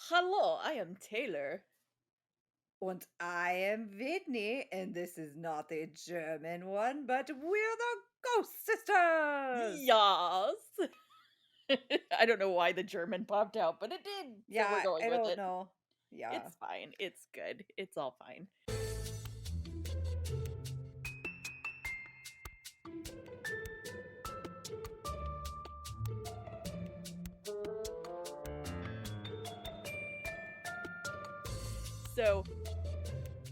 Hello, I am Taylor. Und I am Whitney, and this is not the German one, but we're the Ghost Sisters! Yes. I don't know why the German popped out, but it did. So we're Yeah, going I with don't it. know. Yeah. It's fine. It's good. It's all fine. So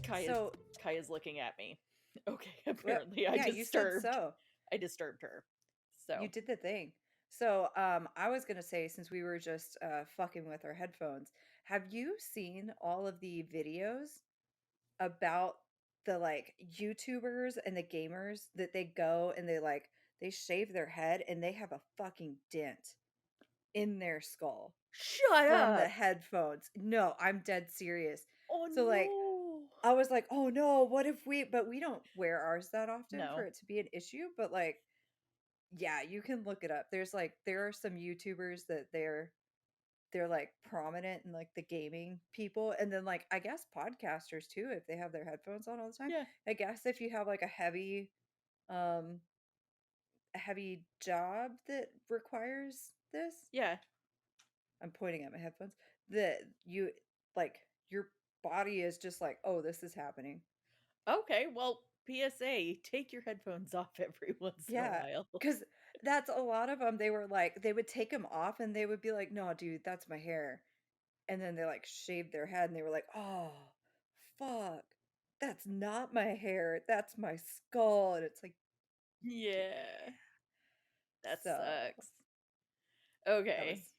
Kaya's So, Kaya's looking at me. Okay, well, apparently yeah, you said so. I disturbed her. You So did the thing. So, I was gonna say, since we were just fucking with our headphones, have you seen all of the videos about the like YouTubers and the gamers that they go and they shave their head and they have a fucking dent in their skull shut from the up. headphones. No, I'm dead serious. Oh So, like, no. I was like, "Oh, no, what if we" but we don't wear ours that often for No. it to be an issue, but, like, yeah, you can look it up. There are some YouTubers that they're, like, prominent in, like, the gaming people, and then, like, I guess podcasters too, if they have their headphones on all the time. Yeah. I guess if you have, like, um, a heavy job that requires this, Yeah. I'm pointing at my headphones, that you like your body is just like, "Oh, this is happening." Okay, well, PSA, take your headphones off every once in a Yeah, while. because that's a lot of them. They were like they would take them off and they would be like, "No, dude, that's my hair." And then they, like, shaved their head and they were like, "Oh, fuck. That's not my hair. That's my skull." And it's like, "Dude." Yeah. That So, sucks. that Okay. was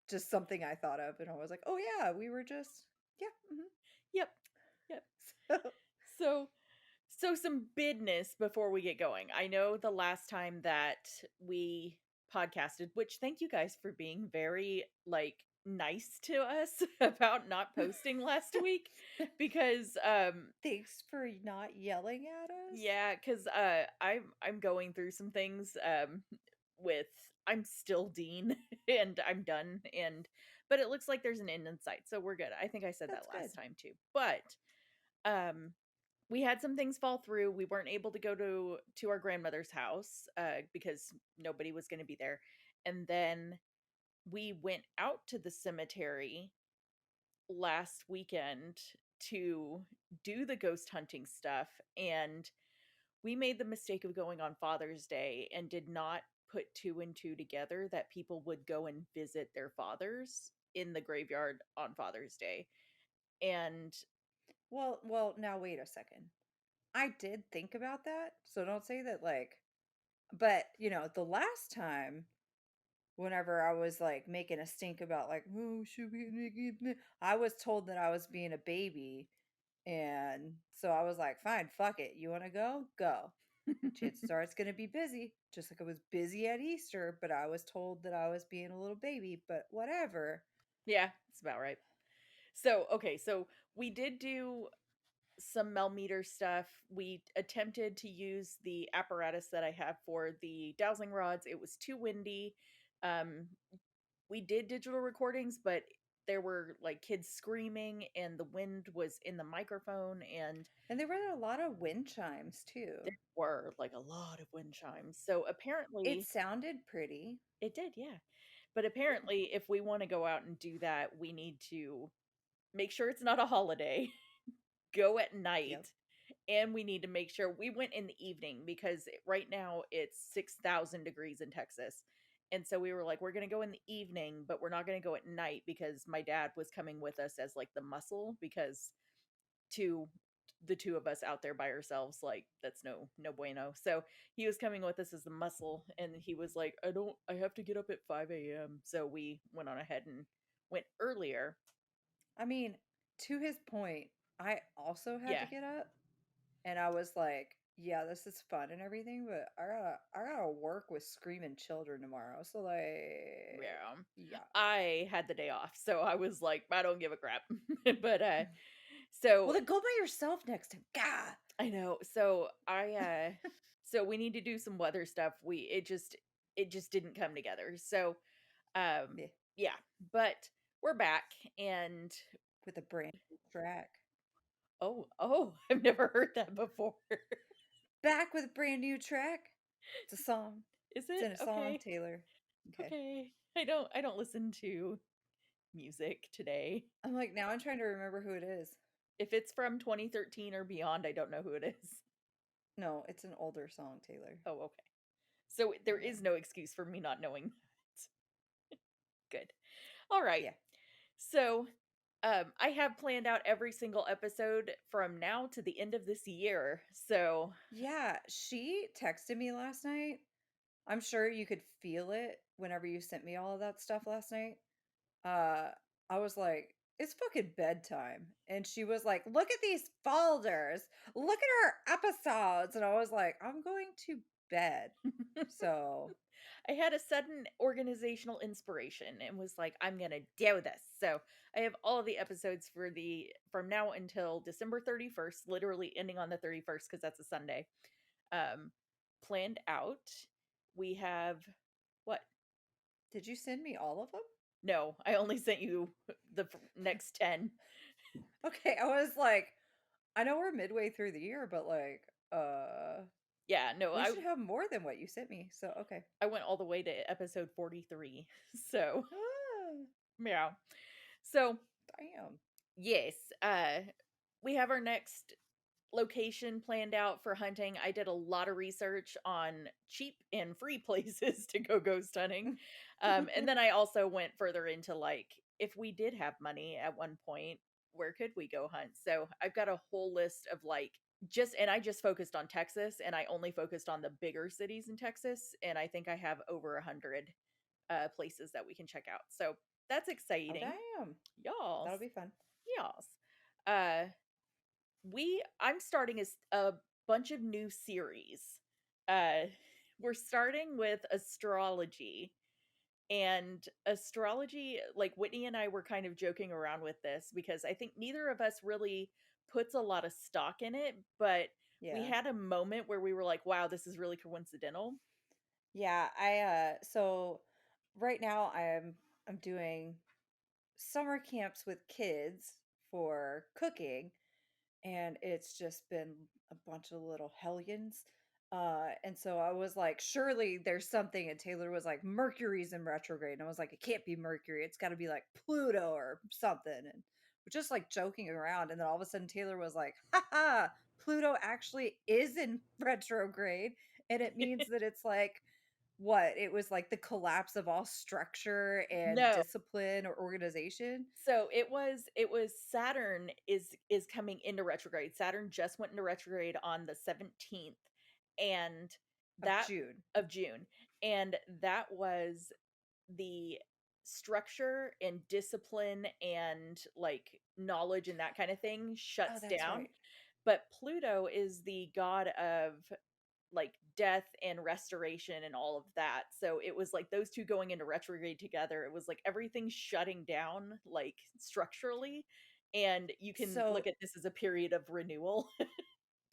just something I thought of, and I was like, "Oh, yeah, we were just yeah, mhm." Yep. Yep. So So some business before we get going. I know the last time that we podcasted, which thank you guys for being very like nice to us about not posting last week because thanks for not yelling at us. yeah, cuz I'm going through some things with I'm still Dean and I'm done and but it looks like there's an end in sight. So we're good. I think I said That's that last good. time too. But um we had some things fall through. We weren't able to go to our grandmother's house because nobody was going to be there. And then we went out to the cemetery last weekend to do the ghost hunting stuff and we made the mistake of going on Father's Day and did not put two and two together that people would go and visit their fathers in the graveyard on Father's Day. And Well, now wait a second. I did think about that, so don't say that, like but, the last time, whenever I was, like, making a stink about, like, "Oh, should we make it?" I was told that I was being a baby, and so I was like, "Fine, fuck it. You wanna go? Go." Chances are it's gonna be busy, just like it was busy at Easter, but I was told that I was being a little baby, but whatever. yeah, that's about right. So, okay, so we did do some Melmeter stuff. We attempted to use the apparatus that I have for the dowsing rods. It was too windy. Um, we did digital recordings, but there were like kids screaming and the wind was in the microphone and And there were a lot of wind chimes too. there were like a lot of wind chimes. So It apparently sounded pretty. it did, yeah. But Yeah. apparently if we want to go out and do that, we need to make sure it's not a holiday, go at Yep. night, and we need to make sure we went in the evening because right now it's 6,000 degrees in Texas. And so we were like, we're going to go in the evening, but we're not going to go at night because my dad was coming with us as like the muscle because to the two of us out there by ourselves, like that's no bueno. So he was coming with us as the muscle and he was like, I have to get up at 5 a.m. So we went on ahead and went earlier. I mean, to his point, I also had to Yeah. get up and I was like, yeah, this is fun and everything, but I gotta work with screaming children tomorrow. So like, Yeah. yeah. I had the day off, so I was like, I don't give a crap. But Well, so then go by yourself next time. God. I know. So so we need to do some weather stuff. It just didn't come together. So Yeah. yeah, but we're back and with a brand new track. oh, I've never heard that before. Back with a brand new track. It's a song. Is It's it? in a song, Okay. Taylor. Okay. Okay. I don't listen to music today. I'm like, now I'm trying to remember who it is. If it's from 2013 or beyond, I don't know who it is. No, it's an older song, Taylor. Oh, okay. So there Yeah. is no excuse for me not knowing that. Good. All right. Yeah. So, I have planned out every single episode from now to the end of this year. So, Yeah, she texted me last night. I'm sure you could feel it whenever you sent me all of that stuff last night. Uh, I was like, "It's fucking bedtime." And she was like, "Look at these folders. Look at our episodes." And I was like, "I'm going to bed." So, I had a sudden organizational inspiration and was like, I'm going to do this. So, I have all of the episodes for the from now until December 31st, literally ending on the 31st because that's a Sunday. Um planned out. We have what? did you send me all of them? No, I only sent you the next 10. Okay, I was like, I know we're midway through the year, but like, Yeah, no, we I should have more than what you sent me. So, okay. I went all the way to episode 43. So, Ah, yeah. So, damn. yes, we have our next location planned out for hunting. I did a lot of research on cheap and free places to go ghost hunting. And then I also went further into like, if we did have money at one point, where could we go hunt? So I've got a whole list of like, and I just focused on Texas and I only focused on the bigger cities in Texas. And I think I have over 100 places that we can check out. So that's Oh, exciting. damn. Y'all. That'll be fun. Yes. Uh I'm starting a bunch of new series. Uh we're starting with astrology. And astrology, like Whitney and I were kind of joking around with this because I think neither of us really puts a lot of stock in it, but we Yeah. had a moment where we were like, wow, this is really coincidental. Yeah, so right now I'm doing summer camps with kids for cooking, and it's just been a bunch of little hellions. And so I was like, surely there's something. And Taylor was like, Mercury's in retrograde. And I was like, it can't be Mercury. It's got to be like Pluto or something. And we're just like joking around. And then all of a sudden, Taylor was like, haha, Pluto actually is in retrograde. And it means that it's like, what? It was like the collapse of all structure and No. discipline or organization So it was Saturn is coming into retrograde. Saturn just went into retrograde on the 17th and of that June. of June. And that was the structure and discipline and like knowledge and that kind of thing Oh, shuts that's down. right. But Pluto is the god of like death and restoration and all of that. So it was like those two going into retrograde together. It was like everything shutting down like structurally. And you can look So at this as a period of renewal.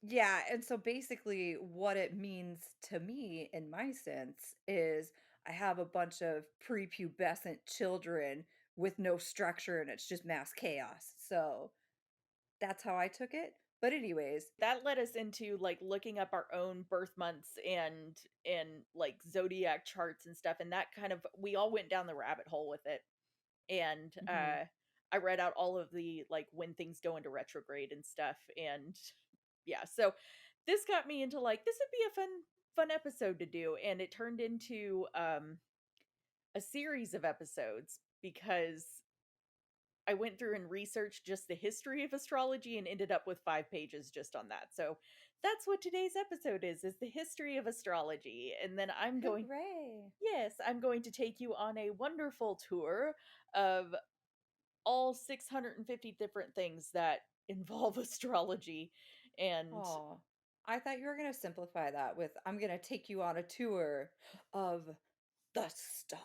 yeah, and so basically what it means to me in my sense is I have a bunch of prepubescent children with no structure and it's just mass chaos. So that's how I took it. But anyways, That led us into like looking up our own birth months and like zodiac charts and stuff, and that kind of we all went down the rabbit hole with it. And mhm. I read out all of the like when things go into retrograde and stuff. And yeah, so this got me into like this would be a fun episode to do, and it turned into a series of episodes because I went through and researched just the history of astrology and ended up with 5 pages just on that. So that's what today's episode is the history of astrology. And then Hooray. yes, I'm going to take you on a wonderful tour of all 650 different things that involve astrology. And Oh, I thought you were going to simplify that with I'm going to take you on a tour of the stars.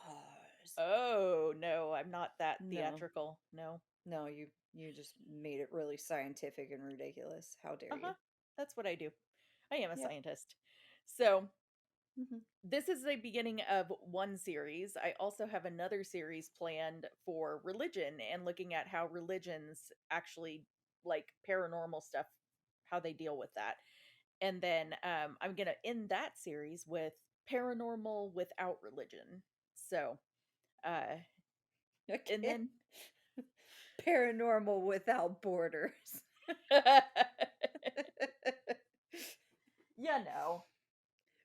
oh, no, I'm not that No. theatrical. No. No, you just made it really scientific and ridiculous. How dare Uh-huh. you? That's what I do. I am a Yep. scientist. So, Mhm. This is the beginning of one series. I also have another series planned for religion and looking at how religions actually, like paranormal stuff, how they deal with that. And then I'm going to end that series with paranormal without religion. So, uh and Okay. then Paranormal without borders. you know,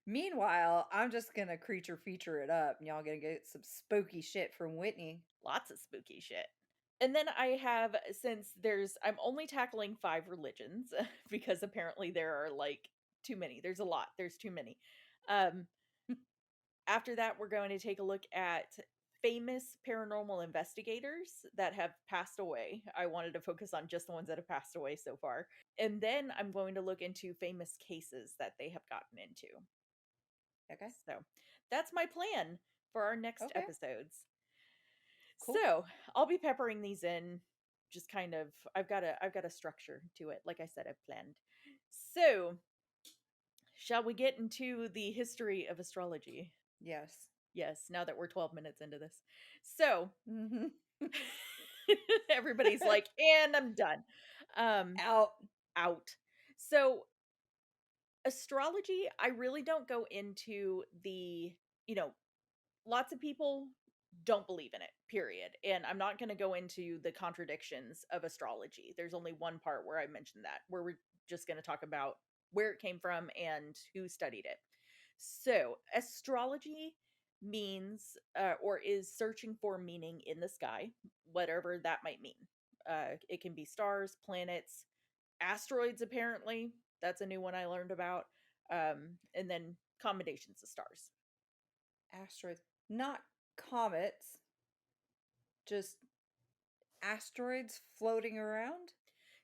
Meanwhile, I'm just gonna creature feature it up, and y'all gonna get some spooky shit from Whitney. lots of spooky shit. And then I have, since I'm only tackling 5 religions because apparently there are like too many. There's a lot. There's too many. Um After that we're going to take a look at famous paranormal investigators that have passed away. I wanted to focus on just the ones that have passed away so far. And then I'm going to look into famous cases that they have gotten into. Okay. So, that's my plan for our next Okay. episodes. Cool. So, I'll be peppering these in, just kind of, I've got a structure to it. Like I said, I've planned. So, shall we get into the history of astrology? Yes. Yes, now that we're 12 minutes into this. So, Mhm. everybody's like, "And I'm done." Out. Out. So, astrology, I really don't go into you know, lots of people don't believe in it, period. And I'm not going to go into the contradictions of astrology. There's only one part where I mentioned that, where we're just going to talk about where it came from and who studied it. So, astrology means or is searching for meaning in the sky, whatever that might mean. It can be stars, planets, asteroids, apparently. That's a new one I learned about. And then combinations of stars. Asteroids. Not comets, just asteroids floating around,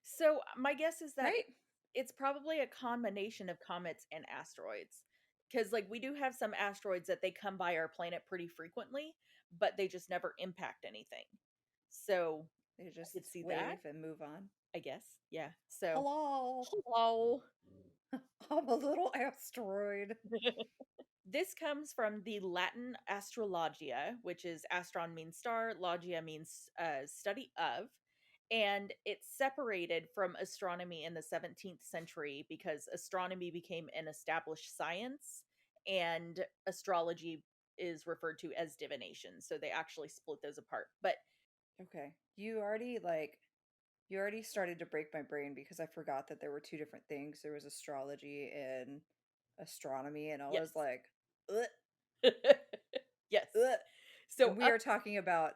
So my guess is that right? it's probably a combination of comets and asteroids. Because like we do have some asteroids that they come by our planet pretty frequently, but they just never impact anything. So They I could just see that, wave and move on. I guess. Yeah. So Hello. hello. I'm a little asteroid. This comes from the Latin astrologia, which is astron means star, logia means study of, and it's separated from astronomy in the 17th century because astronomy became an established science and astrology is referred to as divination. So they actually split those apart. But Okay. You already started to break my brain because I forgot that there were two different things. There was astrology and astronomy, and I was yes. like, ugh, Yes. ugh. So And we are talking about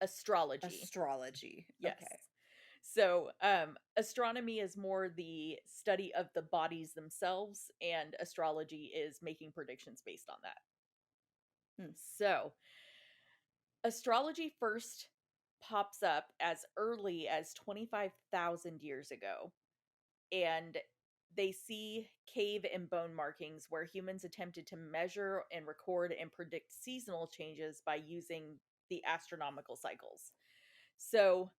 astrology. astrology. Yes. Okay. So, astronomy is more the study of the bodies themselves, and astrology is making predictions based on that. Hmm. So, astrology first pops up as early as 25,000 years ago, and they see cave and bone markings where humans attempted to measure and record and predict seasonal changes by using the astronomical cycles. So,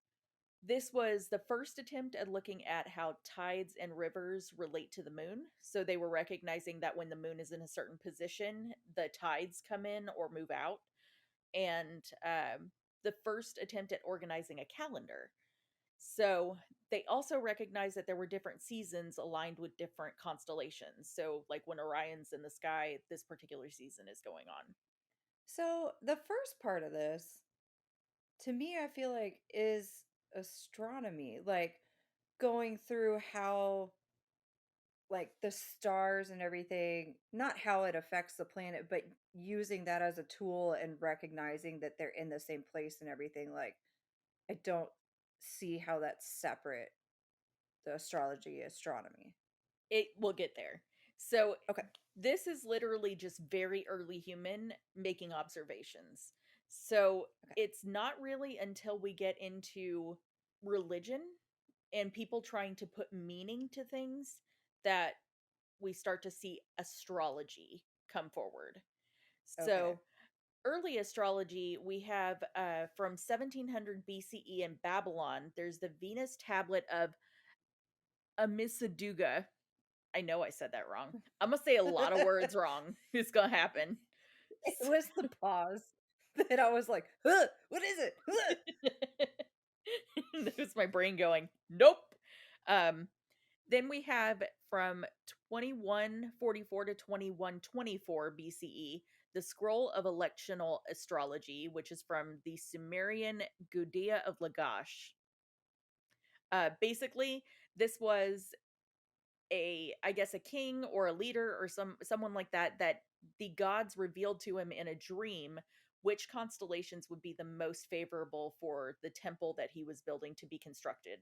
this was the first attempt at looking at how tides and rivers relate to the moon. So they were recognizing that when the moon is in a certain position, the tides come in or move out. And the first attempt at organizing a calendar. So they also recognized that there were different seasons aligned with different constellations. So, like when Orion's in the sky, this particular season is going on. So the first part of this, to me, I feel like is astronomy, like going through how like the stars and everything, not how it affects the planet, but using that as a tool and recognizing that they're in the same place and everything. Like, I don't see how that's separate, the astrology, astronomy. It will get there. So Okay. this is literally just very early human making observations. So Okay. it's not really until we get into religion and people trying to put meaning to things that we start to see astrology come forward. Okay. So early astrology, we have from 1700 BCE in Babylon, there's the Venus tablet of Amisaduga. I know I said that wrong. I'm gonna say a lot of words wrong. It's gonna happen. It was the pause that I was like, "Huh, what is it? Huh." That was my brain going, "Nope." Um, then we have from 2144 to 2124 BCE, the scroll of electional astrology, which is from the Sumerian Gudea of Lagash. Basically, this was I guess a king or a leader or someone like that the gods revealed to him in a dream which constellations would be the most favorable for the temple that he was building to be constructed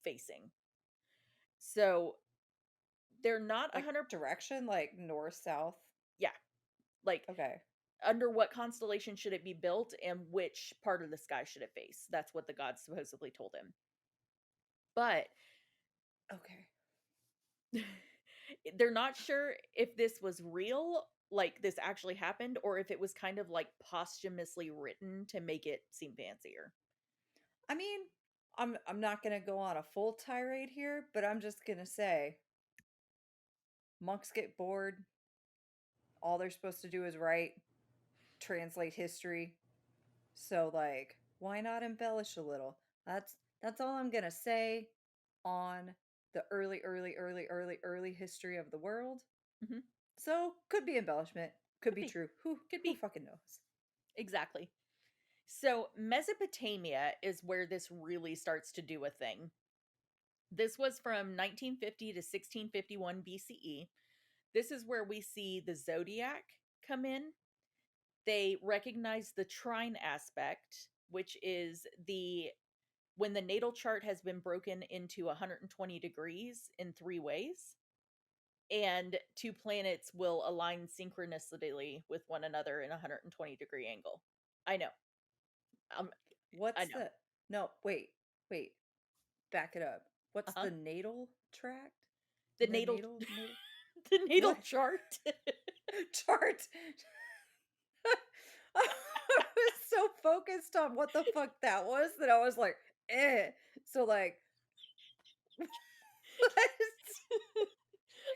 facing. So they're not a Like, hundred. direction, like, north, south? Yeah, like Okay. under what constellation should it be built and which part of the sky should it face? That's what the gods supposedly told him. But Okay. they're not sure if this was real, like this actually happened, or if it was kind of like posthumously written to make it seem fancier. I mean, I'm not gonna go on a full tirade here, but I'm just gonna say, monks get bored, all they're supposed to do is write, translate history, so, like, why not embellish a little? That's all I'm gonna say on the early, early, early, early, early history of the world. Hmm. So, could be embellishment, could Could be be, true. could Who be, fucking knows? exactly. So Mesopotamia is where this really starts to do a thing. This was from 1950 to 1651 BCE. This is where we see the zodiac come in. They recognize the trine aspect, which is the when the natal chart has been broken into 120 degrees in three ways, and two planets will align synchronously with one another in a 120-degree angle. I know. Um, I What's know. the No, wait, back it up. What's Uh-huh. the natal tract? The The natal natal the natal what? chart. Chart. I was so focused on what the fuck that was that I was like, "Eh." So, like, what's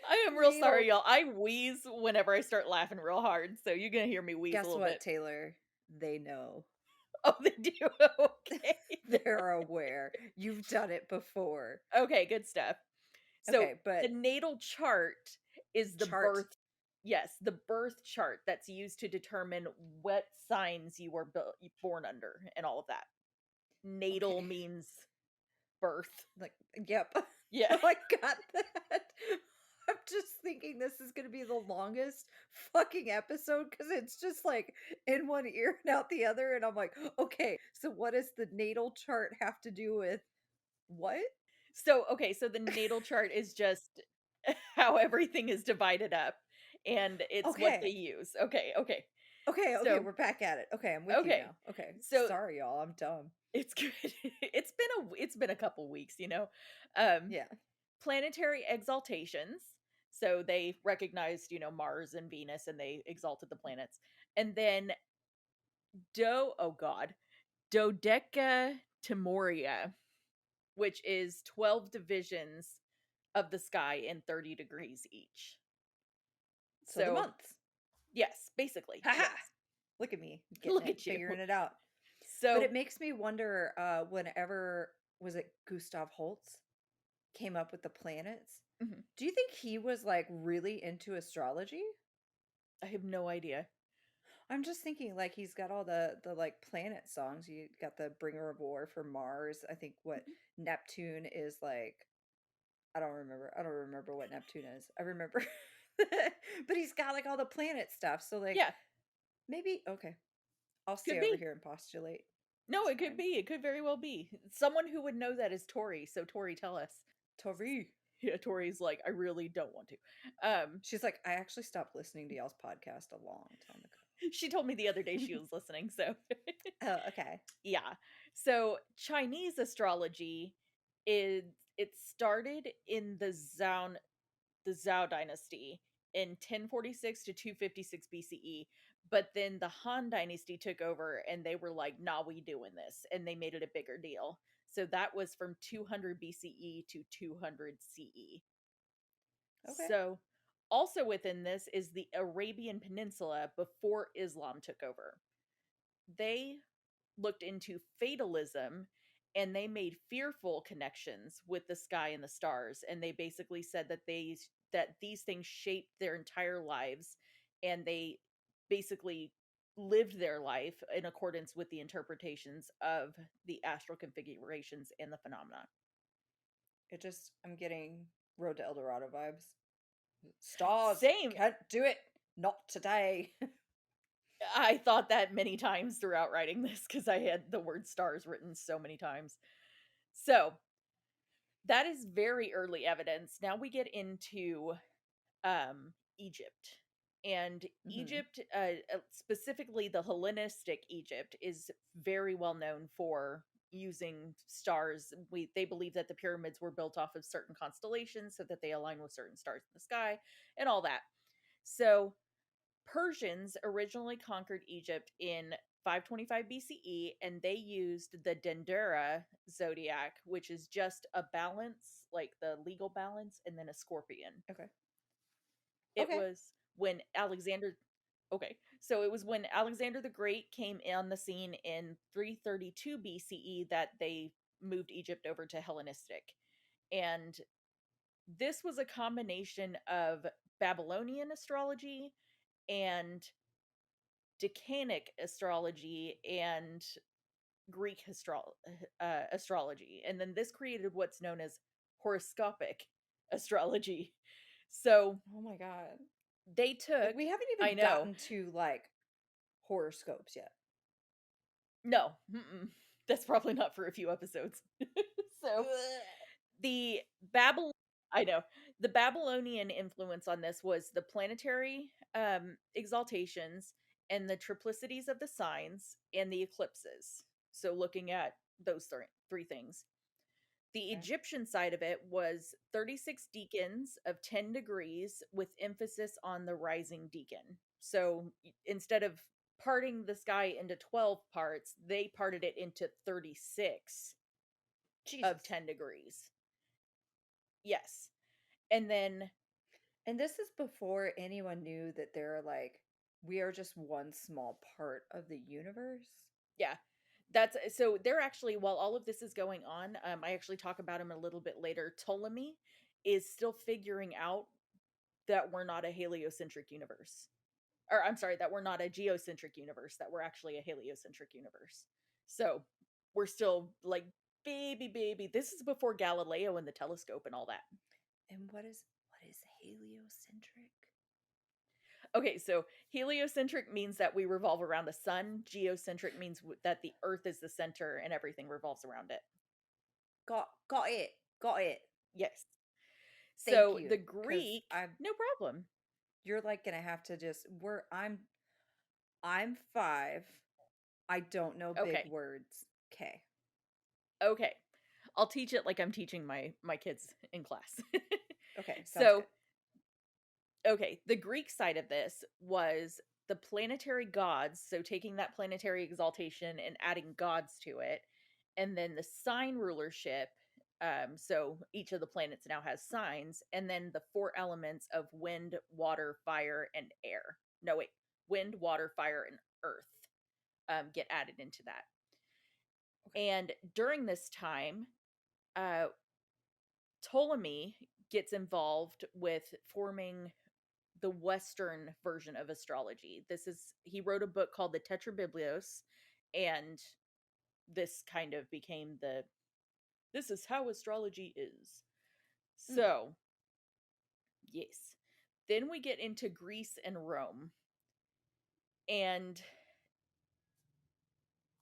I am real natal sorry, y'all. I wheeze whenever I start laughing real hard, so you're gonna hear me wheeze a Guess little what, bit. Taylor? They know. Oh, they do. Okay. They're aware. You've done it before. Okay, good stuff. So Okay, the but natal chart is the chart. birth, yes, the birth chart that's used to determine what signs you were born under and all of that. Natal Okay. means birth. Like, yep. Yeah. No, I got that. I'm just thinking this is gonna be the longest fucking episode because it's just like in one ear and out the other, and I'm like, okay, so what does the natal chart have to do with what? So, okay, so the natal chart is just how everything is divided up and it's what they Okay. use. Okay, okay. Okay, So, we're back at it. Okay, I'm with you okay. now. Okay. So Sorry, y'all. I'm dumb. it's good. It's been a couple weeks, you know. Um Yeah. Planetary exaltations. So they recognized, Mars and Venus and they exalted the planets. And then oh god, dodeca timoria, which is 12 divisions of the sky in 30 degrees each. So the So, months. yes, basically, Haha. yes. Look at me getting Look it, at you. figuring it out. But it So, makes me wonder, whenever was it Gustav Holst came up with the planets? mhm, Do you think he was like really into astrology? I have no idea. I'm just thinking like he's got all the like planet songs. You got the Bringer of War for Mars. I think what Mhm. Neptune is like. I don't remember what Neptune is. I remember but he's got like all the planet stuff. So like Yeah, maybe okay. I'll could stay over be. here and postulate. No, It's it could fine. be. It could very well be. Someone who would know that is Tori. So, Tori, tell us. Tori. Yeah, Tori's like, I really don't want to. Um, She's like, I actually stopped listening to y'all's podcast a long time she told me the other day she ago. was listening. So, Oh, okay. yeah. So, Chinese astrology is it started in the Zhao dynasty in 1046 to 256 BCE. But then the Han dynasty took over and they were like, nah, we doing this. And they made it a bigger deal. So that was from 200 BCE to 200 CE. Okay. So, also within this is the Arabian Peninsula before Islam took over. They looked into fatalism and they made fearful connections with the sky and the stars, and they basically said that these things shaped their entire lives, and they basically lived their life in accordance with the interpretations of the astral configurations and the phenomena. I'm getting Road to El Dorado vibes. Stars Same. can't do it. Not today. I thought that many times throughout writing this because I had the word stars written so many times. So, that is very early evidence. Now we get into Egypt. And Mhm. Egypt, specifically the Hellenistic Egypt, is very well known for using stars. They believe that the pyramids were built off of certain constellations so that they align with certain stars in the sky and all that. So Persians originally conquered Egypt in 525 BCE, and they used the Dendera zodiac, which is just a balance, like the legal balance, and then a scorpion. Okay. It Okay. was when Alexander Okay, so it was when Alexander the Great came on the scene in 332 BCE that they moved Egypt over to Hellenistic. And this was a combination of Babylonian astrology and Decanic astrology and Greek astrology. And then this created what's known as horoscopic astrology. So Oh my god. they Like took, we haven't I even know, gotten to like horoscopes yet. no, that's probably not for a few episodes. So Ugh. the Babylon, I know, the Babylonian influence on this was the planetary exaltations and the triplicities of the signs and the eclipses. So looking at those three things. The Okay. Egyptian side of it was 36 deacons of 10 degrees with emphasis on the rising deacon. So instead of parting the sky into 12 parts, they parted it into 36 of Jesus. 10 degrees. Yes. And then, And this is before anyone knew that they're like we are just one small part of the universe. yeah, that's so they're actually, while all of this is going on, I actually talk about him a little bit later. Ptolemy is still figuring out that we're not a heliocentric universe. Or I'm sorry, that we're not a geocentric universe, that we're actually a heliocentric universe. So we're still like baby. This is before Galileo and the telescope and all that. And what is heliocentric? Okay, so heliocentric means that we revolve around the sun. Geocentric means that the Earth is the center and everything revolves around it. Got it. Got it. Yes. Thank So the you. Cuz Greek, I no problem. you're like going to have to just we're I'm 5. I don't know big Okay. words. Okay. Okay. I'll teach it like I'm teaching my kids in class. Okay, sounds good. So okay, the Greek side of this was the planetary gods, so taking that planetary exaltation and adding gods to it, and then the sign rulership. So each of the planets now has signs, and then the four elements of wind, water, fire, and air. No, wait, wind, water, fire, and earth get added into that. Okay. And during this time, uh, Ptolemy gets involved with forming the Western version of astrology. He wrote a book called the Tetrabiblios, and this kind of became this is how astrology is. Mm. So, yes. Then we get into Greece and Rome. And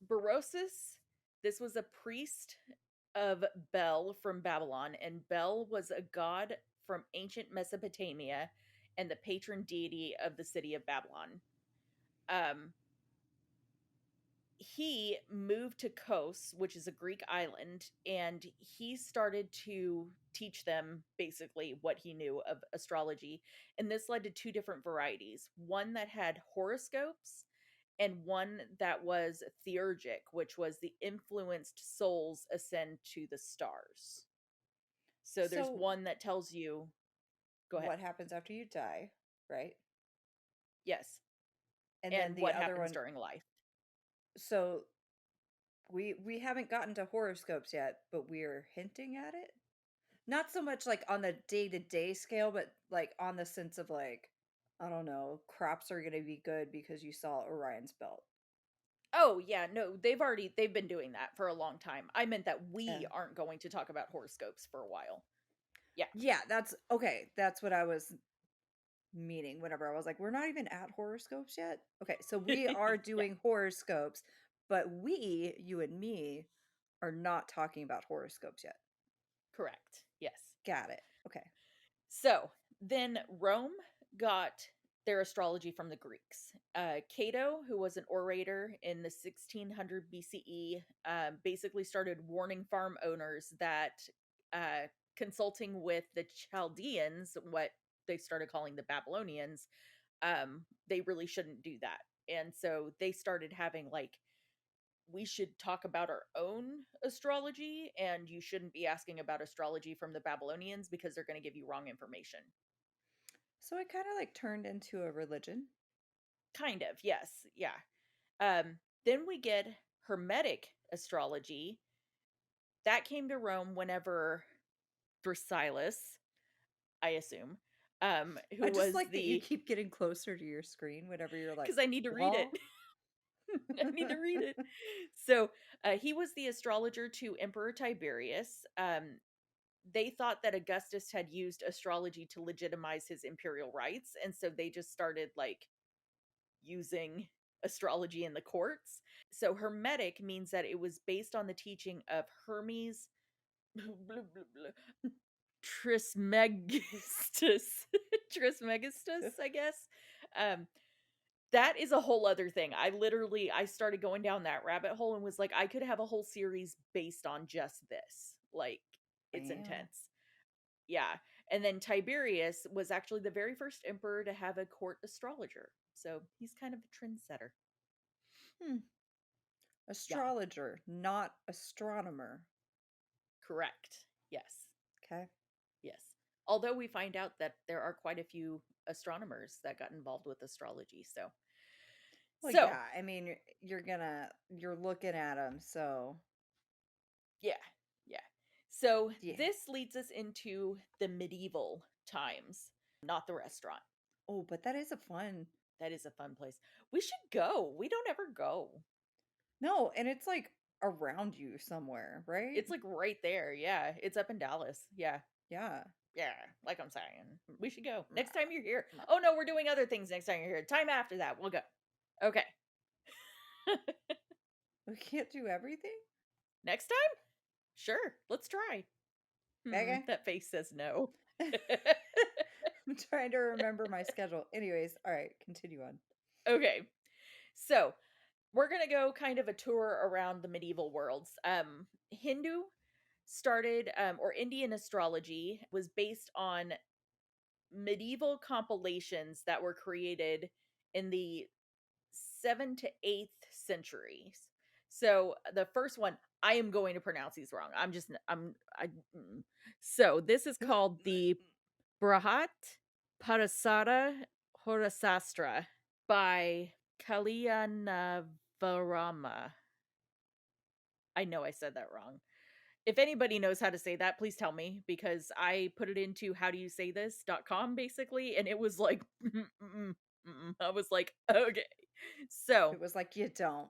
Berosus, this was a priest of Bel from Babylon, and Bel was a god from ancient Mesopotamia and the patron deity of the city of Babylon. Um, he moved to Kos, which is a Greek island, and he started to teach them basically what he knew of astrology. And this led to two different varieties, one that had horoscopes and one that was theurgic, which was the influenced souls ascend to the stars. So there's So one that tells you. Go ahead. what happens after you die, right? Yes. And then And the what other happens one, during life. so we haven't gotten to horoscopes yet, but we're hinting at it. Not so much like on the day-to-day scale, but like on the sense of like, I don't know, crops are gonna be good because you saw Orion's belt. Oh, yeah, no, they've been doing that for a long time. I meant that we Yeah. aren't going to talk about horoscopes for a while. Yeah. Yeah, that's okay. That's what I was meaning whenever I was like, we're not even at horoscopes yet. Okay, so we are Yeah, doing horoscopes, but we, you and me, are not talking about horoscopes yet. correct. Yes. Got it. Okay. So then Rome got their astrology from the Greeks. Cato, who was an orator in the 1600 BCE, basically started warning farm owners that uh, consulting with the Chaldeans, what they started calling the Babylonians, they really shouldn't do that. And so they started having like, we should talk about our own astrology, and you shouldn't be asking about astrology from the Babylonians because they're going to give you wrong information. So it kind of like turned into a religion. Kind of, yes, yeah. Then we get Hermetic astrology. That came to Rome whenever Thrasylus, I assume, I who just was like that you the, keep getting closer to your screen whenever you're like, because I need to read it. well, I need to read it. So he was the astrologer to Emperor Tiberius. They thought that Augustus had used astrology to legitimize his imperial rights, and so they just started like using astrology in the courts. So Hermetic means that it was based on the teaching of Hermes Trismegistus. Trismegistus, I guess. Um, that is a whole other thing. I started going down that rabbit hole and was like, I could have a whole series based on just this. Like, it's yeah. intense. Yeah. And then Tiberius was actually the very first emperor to have a court astrologer. So he's kind of a trendsetter. Hmm. Yeah, Astrologer, not astronomer. correct. Yes. Okay. Yes. Although we find out that there are quite a few astronomers that got involved with astrology. So, Well, so yeah. I mean, you're looking at them. So, yeah, yeah. So yeah. this leads us into the medieval times, not the restaurant. Oh, but that is a fun. That is a fun place. We should go. We don't ever go. No, and it's like around you somewhere, right? It's like right there. Yeah, it's up in Dallas. Yeah. Yeah. Yeah, like I'm saying. Mm, We should go. mm, Next time you're here. mm. Oh no, we're doing other things next time you're here. Time after that, we'll go. Okay. We can't do everything? Next time? Sure. Let's try. Okay. That face says no. I'm trying to remember my schedule. Anyways, all right, continue on. Okay. So, we're going to go kind of a tour around the medieval worlds. Hindu started or Indian astrology was based on medieval compilations that were created in the 7th to 8th centuries. So the first one, I am going to pronounce these wrong. I'm just I'm I mm. So this is called the Brahat Parasara Horasastra by Kalyanavaramma. I know I said that wrong. If anybody knows how to say that, please tell me because I put it into howdoyousaythis.com basically and it was like I was like, okay. So, It was like you don't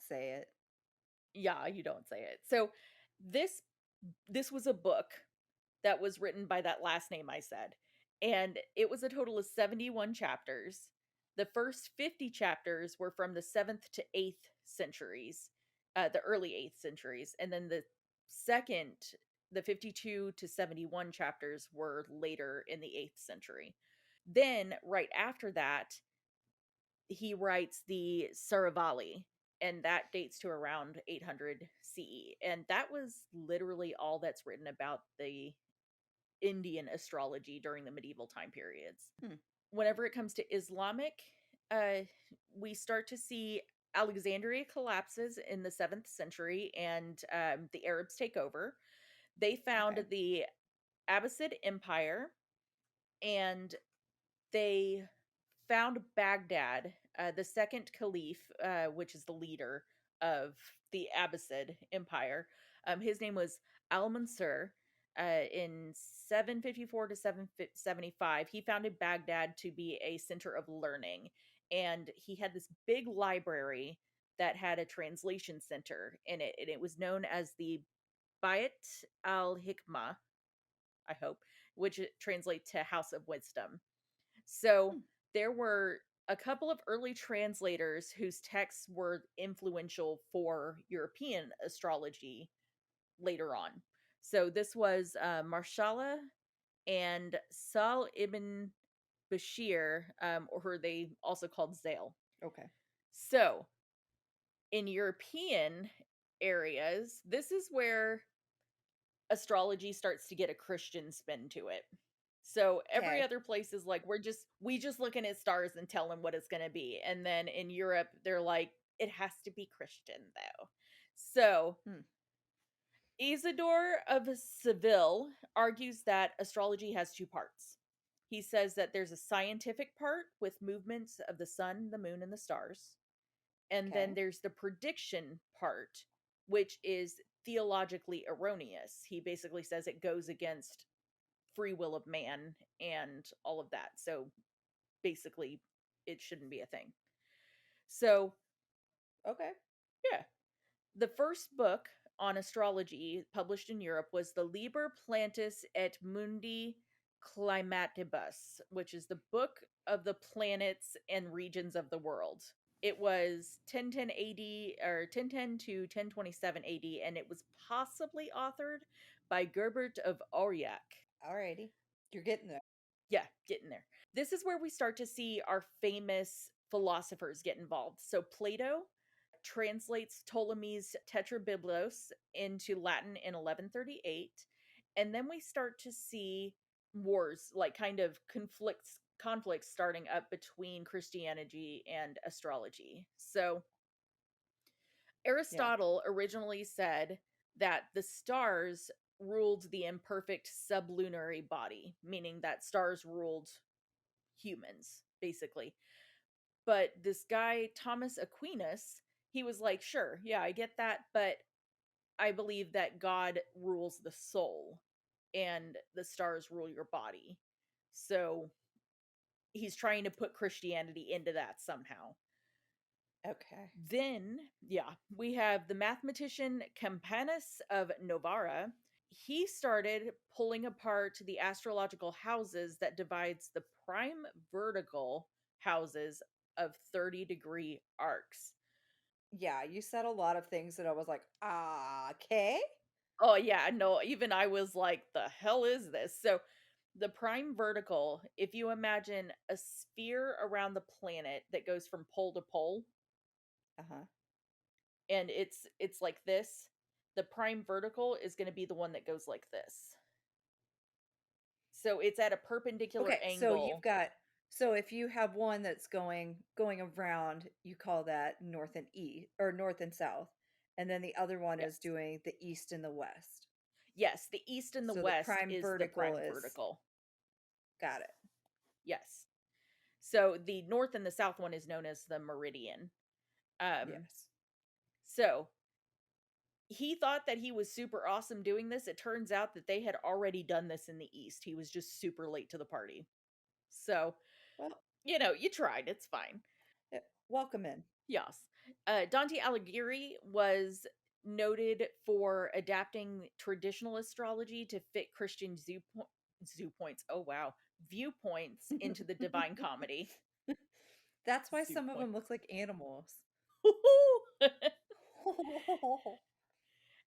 say it. yeah, you don't say it. So, this this was a book that was written by that last name I said. And it was a total of 71 chapters. The first 50 chapters were from the 7th to 8th centuries, the early 8th centuries. And then second, the 52 to 71 chapters were later in the 8th century. Then, right after that, he writes the Saravali, and that dates to around 800 CE. And that was literally all that's written about the Indian astrology during the medieval time periods. Hmm. Whenever it comes to Islamic, uh, we start to see Alexandria collapses in the 7th century and the Arabs take over. They found Okay. the Abbasid Empire. and they found Baghdad, the second caliph, which is the leader of the Abbasid Empire. His name was Al Mansur. In 754 to 775, he founded Baghdad to be a center of learning. And he had this big library that had a translation center in it. And it was known as the Bayt al Hikmah, I hope, which translates to House of Wisdom. So Hmm. there were a couple of early translators whose texts were influential for European astrology later on. So this was Marshala and Sal ibn Bashir, or they also called Zale. Okay. So in European areas, this is where astrology starts to get a Christian spin to it. So every Okay. other place is like we just looking at stars and tell them what it's going to be. And then in Europe they're like it has to be Christian though. So Hmm. Isidore of Seville argues that astrology has two parts. He says that there's a scientific part with movements of the sun, the moon and the stars, and then Okay. there's the prediction part, which is theologically erroneous. He basically says it goes against free will of man and all of that. So basically, it shouldn't be a thing. So, Okay. yeah, the first book on astrology published in Europe was the Liber Plantis et Mundi Climatibus, which is the book of the planets and regions of the world. It was 1010 AD or 1010 to 1027 AD, and it was possibly authored by Gerbert of Aurillac. Alrighty. You're getting there. Yeah, getting there. This is where we start to see our famous philosophers get involved. So Plato translates Ptolemy's Tetrabiblos into Latin in 1138, and then we start to see wars, like kind of conflicts starting up between Christianity and astrology. So Yeah. Aristotle originally said that the stars ruled the imperfect sublunary body, meaning that stars ruled humans, basically. But this guy, Thomas Aquinas, he was like, sure, yeah, I get that, but I believe that God rules the soul and the stars rule your body. So he's trying to put Christianity into that somehow. Okay. Then, yeah, we have the mathematician Campanus of Novara. He started pulling apart the astrological houses that divides the prime vertical houses of 30-degree arcs. Yeah, you said a lot of things that I was like, ah, okay. Oh yeah, no, even I was like, the hell is this? So the prime vertical, if you imagine a sphere around the planet that goes from pole to pole, Uh-huh. and it's like this, the prime vertical is going to be the one that goes like this. So it's at a perpendicular Okay, so you've angle. got so if you have one that's going around, you call that north and east or north and south, and then the other one is Yes. doing the east and the west. Yes, the east and the So the west prime is the vertical prime is vertical. got it. Yes. So the north and the south one is known as the meridian. Um Yes. so he thought that he was super awesome doing this. It turns out that they had already done this in the east. He was just super late to the party. So, Well, you tried. It's fine. welcome in. Yes. Dante Alighieri was noted for adapting traditional astrology to fit Christian zoo points. Oh wow, viewpoints into the Divine Comedy. That's why Zoo some of them points. look like animals.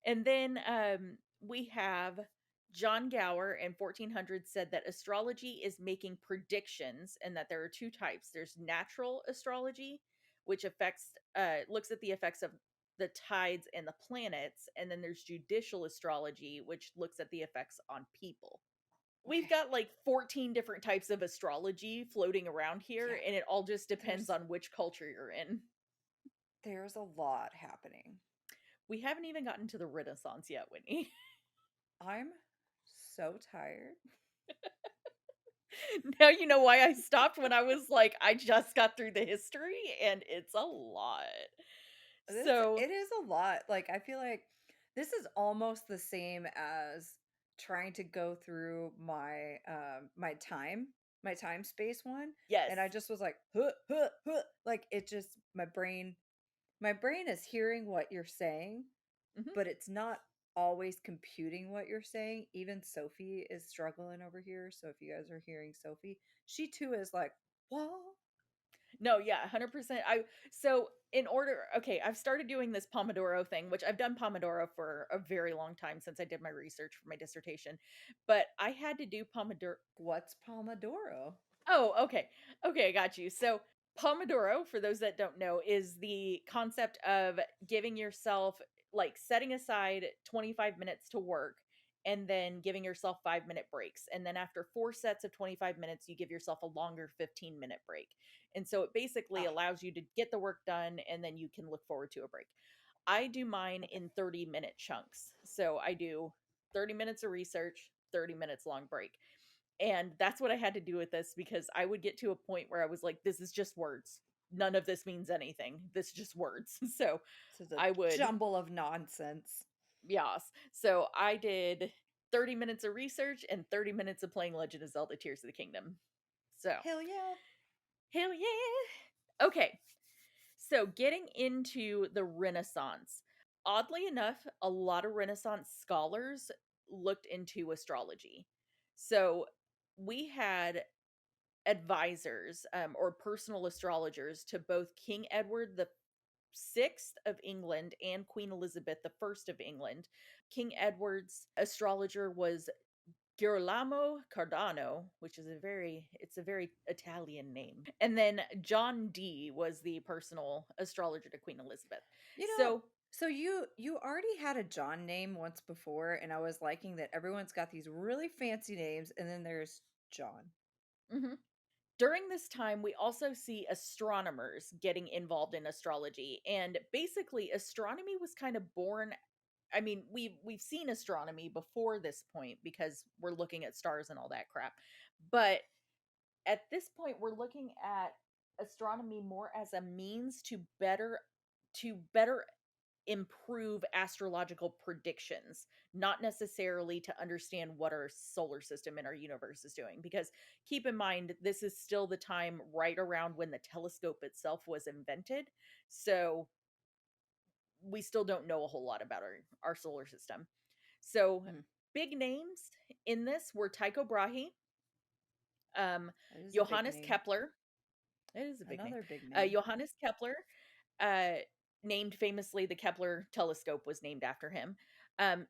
And then we have John Gower in 1400 said that astrology is making predictions and that there are two types. There's natural astrology, which affects looks at the effects of the tides and the planets, and then there's judicial astrology, which looks at the effects on people. We've Okay. got like 14 different types of astrology floating around here, Yeah. and it all just depends There's on which culture you're in. there's a lot happening. We haven't even gotten to the Renaissance yet, Whitney. I'm so tired. Now you know why I stopped when I was like, I just got through the history and it's a lot. So, It is a lot. Like, I feel like this is almost the same as trying to go through my time space one, yes. and I just was like, "Huh, huh, huh." Like, it just my brain is hearing what you're saying, Mhm. but it's not always computing what you're saying. Even Sophie is struggling over here, so if you guys are hearing Sophie, she too is like, "What?" No, yeah, 100%. I so in order okay, I've started doing this Pomodoro thing, which I've done Pomodoro for a very long time since I did my research for my dissertation. But I had to do Pomodoro. What's Pomodoro? Oh, okay. Okay, I got you. So, Pomodoro, for those that don't know, is the concept of giving yourself, like, setting aside 25 minutes to work and then giving yourself 5-minute breaks. And then after four sets of 25 minutes, you give yourself a longer 15-minute break. And so it basically Ah, allows you to get the work done and then you can look forward to a break. I do mine okay. in 30-minute chunks. So I do 30 minutes of research, 30 minutes long break. And that's what I had to do with this because I would get to a point where I was like, this is just words. None of this means anything. This is just words. So This is a I would, jumble of nonsense. yes. So I did 30 minutes of research and 30 minutes of playing Legend of Zelda Tears of the Kingdom. So, Hell yeah. hell yeah. Okay. So, getting into the Renaissance. Oddly enough, a lot of Renaissance scholars looked into astrology. So, we had advisors or personal astrologers to both King Edward the Sixth of England and Queen Elizabeth the First of England. King Edward's astrologer was Girolamo Cardano, which is a very Italian name. And then John Dee was the personal astrologer to Queen Elizabeth. You know, So, so you already had a John name once before, and I was liking that everyone's got these really fancy names, and then there's John. mhm. During this time, we also see astronomers getting involved in astrology. And basically, astronomy was kind of born. I mean, we've seen astronomy before this point because we're looking at stars and all that crap. But at this point, we're looking at astronomy more as a means to better improve astrological predictions, not necessarily to understand what our solar system and our universe is doing. Because keep in mind, this is still the time right around when the telescope itself was invented. So we still don't know a whole lot about our solar system. So Hmm, big names in this were Tycho Brahe, um, that is a big Johannes name. Kepler. It is a big name. Another big name. Johannes Kepler, uh, named famously the Kepler telescope was named after him.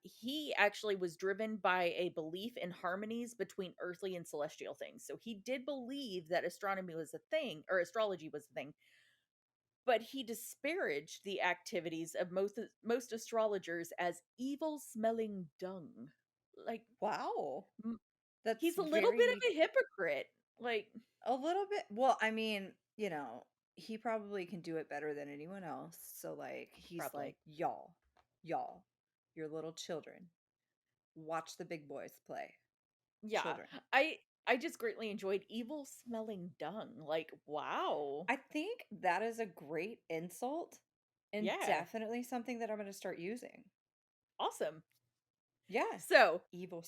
He actually was driven by a belief in harmonies between earthly and celestial things. So he did believe that astronomy was a thing, or astrology was a thing, but he disparaged the activities of most astrologers as evil smelling dung. Like, Wow. m- That's he's a little bit very of a hypocrite. Like, a little bit. Well, I mean, he probably can do it better than anyone else. So like he's probably. like, y'all, you're little children. Watch the big boys play. Yeah. Children. I I just greatly enjoyed evil smelling dung. Like, wow. I think that is a great insult and Yeah. definitely something that I'm going to start using. Awesome. Yeah. So, Evil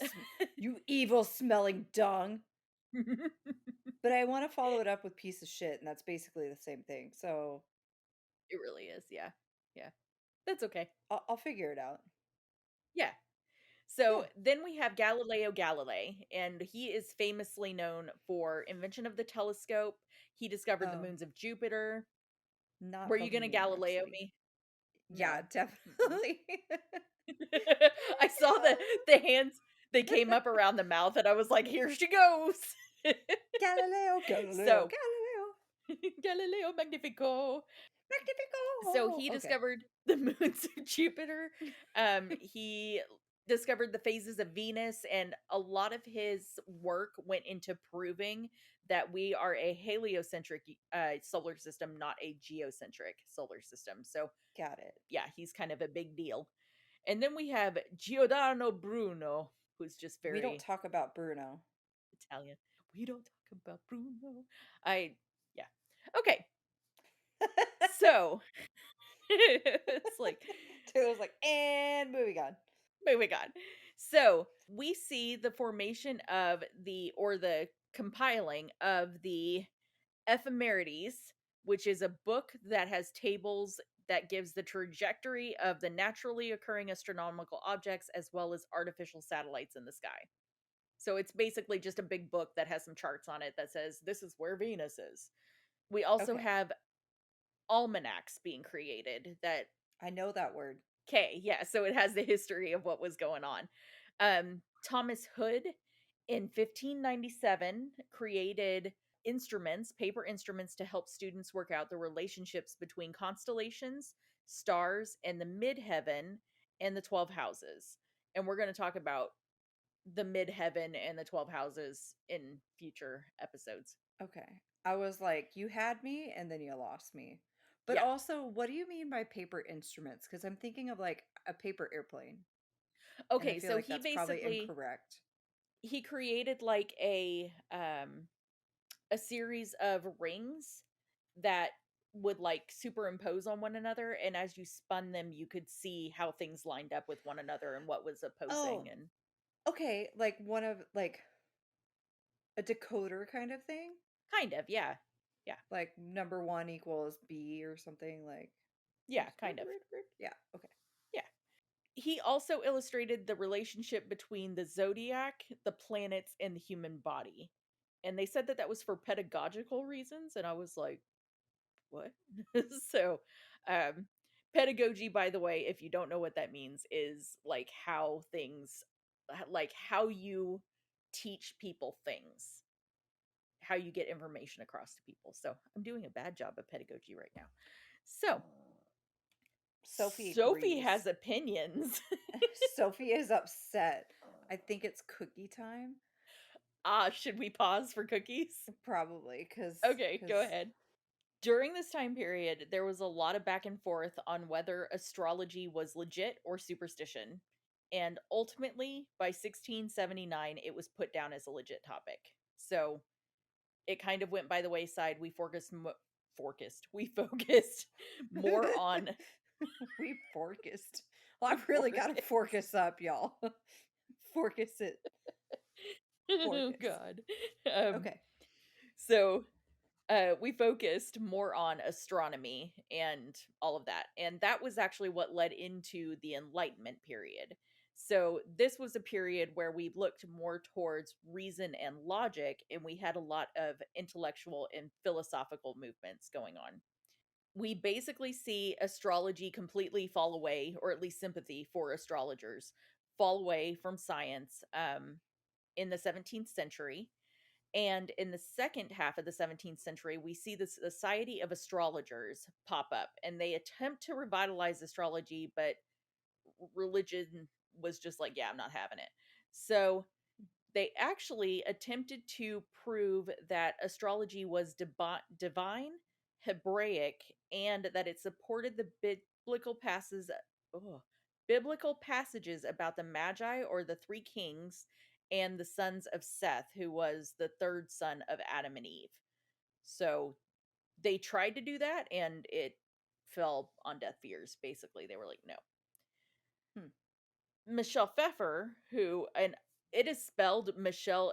you evil smelling dung. it But I want to follow it up with piece of shit and that's basically the same thing. So, really is. Yeah. Yeah. That's okay. I'll figure it out. Yeah. So Yeah. then we have Galileo Galilei, and he is famously known for invention of the telescope. He discovered the Oh, moons of Jupiter. not Were you gonna Bohemian Galileo Rhapsody. me? Yeah, No. Mm-mm. definitely. I saw the hands they came up around the mouth, and I was like, "Here she goes." Galileo, Galileo, So Galileo. Galileo Magnifico. So Magnifico. he Okay. discovered the moons of Jupiter. He discovered the phases of Venus, and a lot of his work went into proving that we are a heliocentric solar system, not a geocentric solar system. So, Got it. yeah, he's kind of a big deal. And then we have Giordano Bruno, who's just We don't very talk about Bruno. Italian. We don't talk about Bruno. I yeah. Okay. So it's like Taylor's like, and moving on. moving on. So we see the formation of the compiling of the Ephemerides, which is a book that has tables that gives the trajectory of the naturally occurring astronomical objects as well as artificial satellites in the sky. So it's basically just a big book that has some charts on it that says this is where Venus is. We also Okay. have almanacs being created that I know that word. okay, yeah, so it has the history of what was going on. Thomas Hood in 1597 created instruments, paper instruments to help students work out the relationships between constellations, stars, and the midheaven and the 12 houses. And we're going to talk about the midheaven and the 12 houses in future episodes. Okay. I was like, you had me and then you lost me. But Yeah. also, what do you mean by paper instruments? Because I'm thinking of like a paper airplane. And I Okay, feel so like he that's probably basically incorrect. he created like a series of rings that would like superimpose on one another, and as you spun them you could see how things lined up with one another and what was opposing Oh, and okay. Like one of like a decoder kind of thing? kind of, yeah. Yeah. Like number one equals B or something like Yeah, kind of. Yeah, okay. Yeah. He also illustrated the relationship between the zodiac, the planets, and the human body. And they said that that was for pedagogical reasons, and I was like, what? So, um, pedagogy, by the way, if you don't know what that means, is like how things, like how you teach people things, how you get information across to people. So, I'm doing a bad job of pedagogy right now. So, Sophie Sophie has agrees. opinions. Sophie is upset. I think it's cookie time. Should we pause for cookies? Probably Okay, go cuz ahead. During this time period, there was a lot of back and forth on whether astrology was legit or superstition. And ultimately, by 1679, it was put down as a legit topic. So it kind of went by the wayside. We focused more on we forkest. Well, I really got to focus. forkus up, y'all. Forkus it. Oh Forkus. God. Um, Okay. so we focused more on astronomy and all of that. And that was actually what led into the Enlightenment period. So, this was a period where we looked more towards reason and logic, and we had a lot of intellectual and philosophical movements going on. We basically see astrology completely fall away, or at least sympathy for astrologers fall away from science in the 17th century, and in the second half of the 17th century, we see the Society of Astrologers pop up, and they attempt to revitalize astrology, but religion was just like, yeah, I'm not having it. So they actually attempted to prove that astrology was divine, Hebraic, and that it supported the ugh, biblical passages about the Magi or the three kings and the sons of Seth, who was the third son of Adam and Eve. So they tried to do that and it fell on deaf ears. Basically, they were like, no. Hmm. Michelle Pfeffer, who and it is spelled Michelle.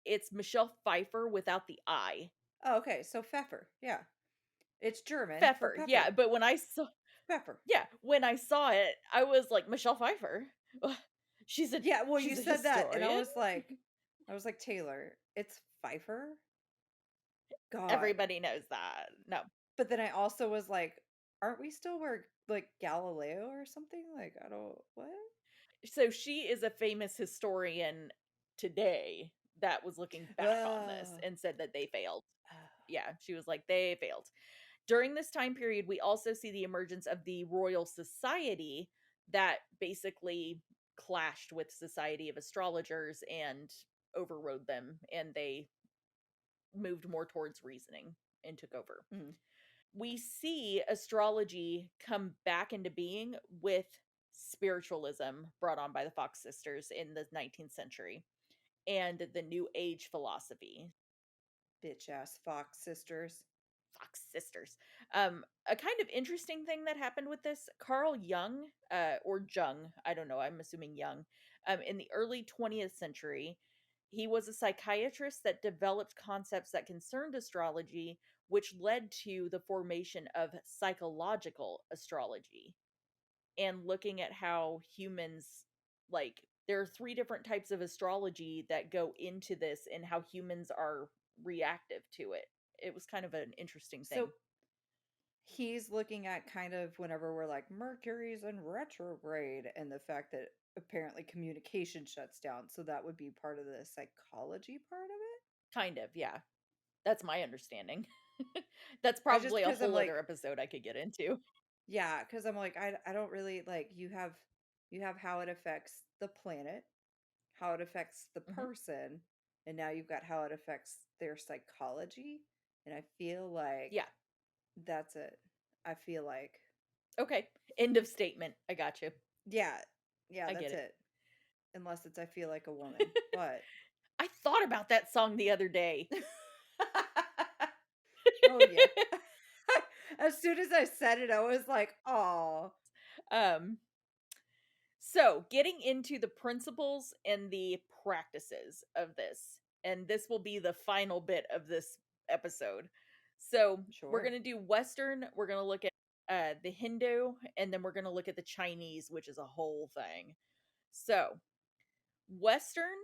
It's Michelle Pfeiffer without the I. Oh, okay. So Pfeffer. Yeah. It's German for Pfeffer, yeah. pepper. But when I saw, Pfeffer. yeah, when I saw it, I was like Michelle Pfeiffer. Ugh, Yeah, well, you she's a said that and historian. I was like, Taylor, it's Pfeiffer? God. Everybody knows that. No, But then I also was like, aren't we still where like Galileo or something? Like, I don't what? so she is a famous historian today that was looking back on this Uh, and said that they failed. uh, Yeah, she was like they failed. During this time period, we also see the emergence of the Royal Society that basically clashed with Society of Astrologers and overrode them, and they moved more towards reasoning and took over. mm, We see astrology come back into being with spiritualism brought on by the Fox sisters in the 19th century. and the New Age philosophy. Bitch ass Fox sisters. Fox sisters. A kind of interesting thing that happened with this, Carl Jung, or Jung, I don't know, I'm assuming Jung, in the early 20th century, he was a psychiatrist that developed concepts that concerned astrology, which led to the formation of psychological astrology and looking at how humans, like, there are three different types of astrology that go into this and how humans are reactive to it. It was kind of an interesting So thing. he's looking at kind of whenever we're like Mercury's in retrograde and the fact that apparently communication shuts down. So that would be part of the psychology part of it. Kind of, yeah. That's my understanding. That's I just probably a because I'm whole other like, episode I could get into. yeah, because I'm like, I don't really like you have how it affects the planet, how it affects the Mhm. person, and now you've got how it affects their psychology. And I feel like Yeah. that's it. I feel like, Okay. End of statement. I got you. yeah, yeah, I get that's it. it. Unless it's I feel like a woman. But I thought about that song the other day. oh yeah. As soon as I said it, I was like, "Oh, um So, getting into the principles and the practices of this, and this will be the final bit of this episode. So, we're going sure." to do Western, we're going to look at the Hindu, and then we're going to look at the Chinese, which is a whole thing. So, Western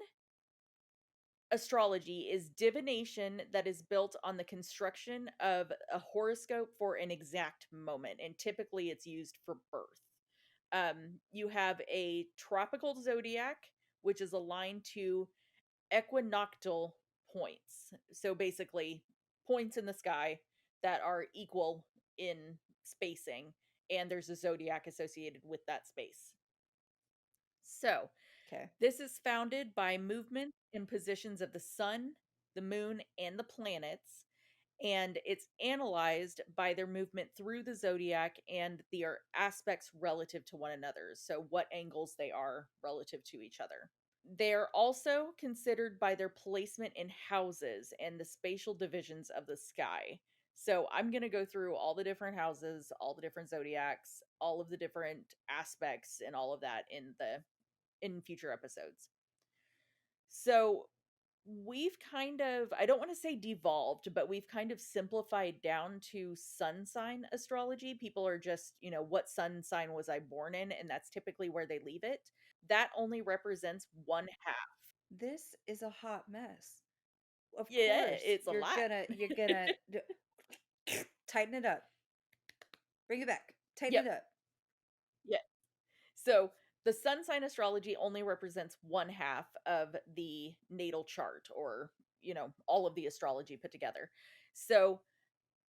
astrology is divination that is built on the construction of a horoscope for an exact moment, and typically it's used for birth. You have a tropical zodiac, which is aligned to equinoctial points. So basically, points in the sky that are equal in spacing, and there's a zodiac associated with that space. So, Okay. this is founded by movement and positions of the sun, the moon, and the planets, and it's analyzed by their movement through the zodiac and their aspects relative to one another. So, what angles they are relative to each other. They're also considered by their placement in houses and the spatial divisions of the sky. So, I'm going to go through all the different houses, all the different zodiacs, all of the different aspects, and all of that in future episodes. So, we've kind of, I don't want to say devolved, but we've kind of simplified down to sun sign astrology. People are just, what sun sign was I born in? And that's typically where they leave it. That only represents one half. This is a hot mess. Of Yeah, course, it's a lot. you're gonna tighten it up. Bring it back. Tighten Yep. it up. Yeah. So the sun sign astrology only represents one half of the natal chart, or, all of the astrology put together. So